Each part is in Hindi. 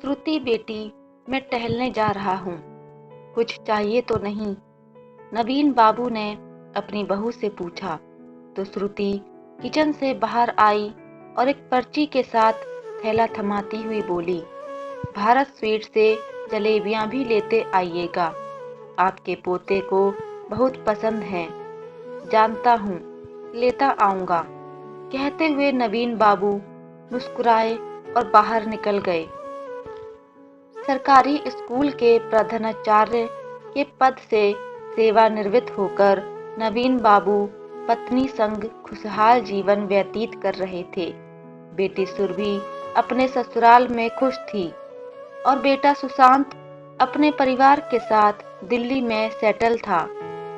श्रुति बेटी, मैं टहलने जा रहा हूँ। कुछ चाहिए तो नहीं? नवीन बाबू ने अपनी बहू से पूछा तो श्रुति किचन से बाहर आई और एक पर्ची के साथ थैला थमाती हुई बोली, भारत स्वीट से जलेबियां भी लेते आइएगा। आपके पोते को बहुत पसंद है। जानता हूँ, लेता आऊँगा। कहते हुए नवीन बाबू मुस्कुराए और बाहर निकल गए। सरकारी स्कूल के प्रधानाचार्य के पद से सेवानिवृत्त होकर नवीन बाबू पत्नी संग खुशहाल जीवन व्यतीत कर रहे थे। बेटी सुरभि अपने ससुराल में खुश थी और बेटा सुशांत अपने परिवार के साथ दिल्ली में सेटल था।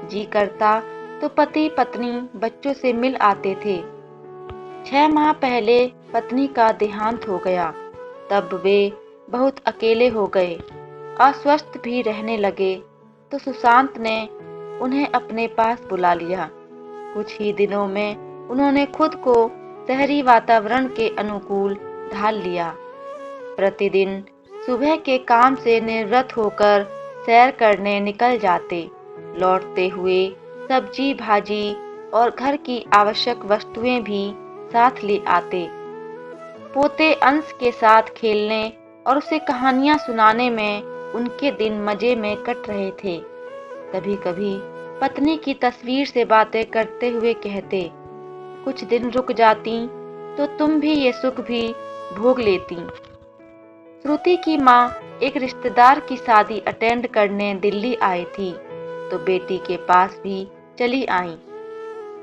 जी करता तो पति पत्नी बच्चों से मिल आते थे। 6 माह पहले पत्नी का देहांत हो गया। तब वे बहुत अकेले हो गए, अस्वस्थ भी रहने लगे तो सुशांत ने उन्हें अपने पास बुला लिया। कुछ ही दिनों में उन्होंने खुद को शहरी वातावरण के अनुकूल ढाल लिया। प्रतिदिन सुबह के काम से निवृत्त होकर सैर करने निकल जाते। लौटते हुए सब्जी भाजी और घर की आवश्यक वस्तुएं भी साथ ले आते। पोते अंश के साथ खेलने और उसे कहानियां सुनाने में उनके दिन मजे में कट रहे थे। कभी कभी पत्नी की तस्वीर से बातें करते हुए कहते, कुछ दिन रुक जाती तो तुम भी ये सुख भी भोग लेती। श्रुति की माँ एक रिश्तेदार की शादी अटेंड करने दिल्ली आई थी तो बेटी के पास भी चली आई।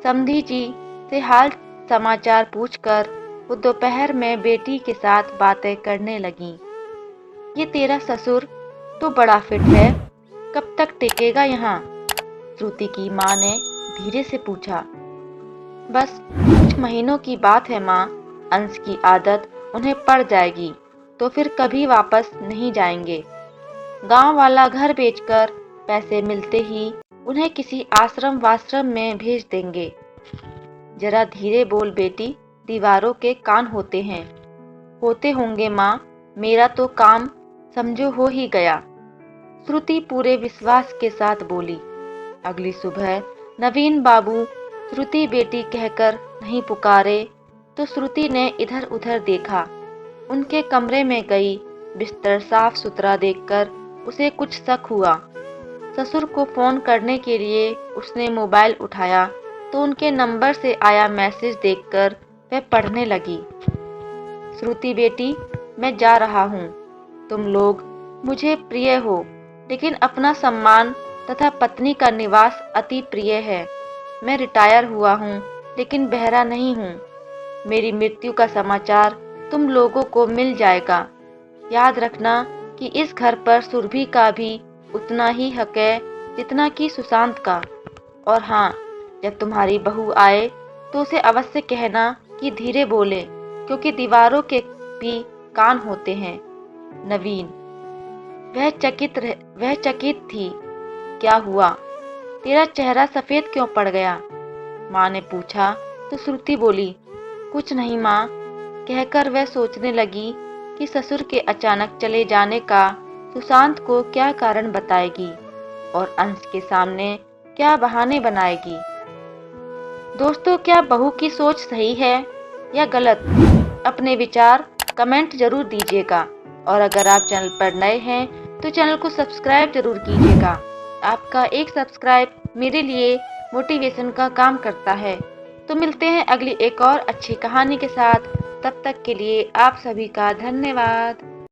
समधी जी से हाल समाचार पूछकर वो दोपहर में बेटी के साथ बातें करने लगी। ये तेरा ससुर तो बड़ा फिट है, कब तक टिकेगा यहाँ? श्रुति की माँ ने धीरे से पूछा। बस कुछ महीनों की बात है माँ, अंश की आदत उन्हें पड़ जाएगी तो फिर कभी वापस नहीं जाएंगे। गांव वाला घर बेचकर पैसे मिलते ही उन्हें किसी आश्रम वाश्रम में भेज देंगे। जरा धीरे बोल बेटी, दीवारों के कान होते हैं। होते होंगे माँ, मेरा तो काम समझो हो ही गया। श्रुति पूरे विश्वास के साथ बोली। अगली सुबह नवीन बाबू श्रुति बेटी कहकर नहीं पुकारे तो श्रुति ने इधर उधर देखा। उनके कमरे में गई। बिस्तर साफ सुथरा देखकर उसे कुछ शक हुआ। ससुर को फोन करने के लिए उसने मोबाइल उठाया तो उनके नंबर से आया मैसेज देखकर वह पढ़ने लगी। श्रुति बेटी, मैं जा रहा हूँ। तुम लोग मुझे प्रिय हो, लेकिन अपना सम्मान तथा पत्नी का निवास अति प्रिय है। मैं रिटायर हुआ हूँ, लेकिन बहरा नहीं हूँ। मेरी मृत्यु का समाचार तुम लोगों को मिल जाएगा। याद रखना कि इस घर पर सुरभि का भी उतना ही हक है जितना कि सुशांत का। और हाँ, जब तुम्हारी बहू आए तो उसे अवश्य कहना कि धीरे बोले, क्योंकि दीवारों के भी कान होते हैं। नवीन। वह चकित थी। क्या हुआ? तेरा चेहरा सफेद क्यों पड़ गया? माँ ने पूछा तो श्रुति बोली, कुछ नहीं माँ। कहकर वह सोचने लगी कि ससुर के अचानक चले जाने का सुशांत को क्या कारण बताएगी और अंश के सामने क्या बहाने बनाएगी। दोस्तों, क्या बहू की सोच सही है या गलत? अपने विचार कमेंट जरूर दीजिएगा और अगर आप चैनल पर नए हैं तो चैनल को सब्सक्राइब जरूर कीजिएगा। आपका एक सब्सक्राइब मेरे लिए मोटिवेशन का काम करता है। तो मिलते हैं अगली एक और अच्छी कहानी के साथ। तब तक के लिए आप सभी का धन्यवाद।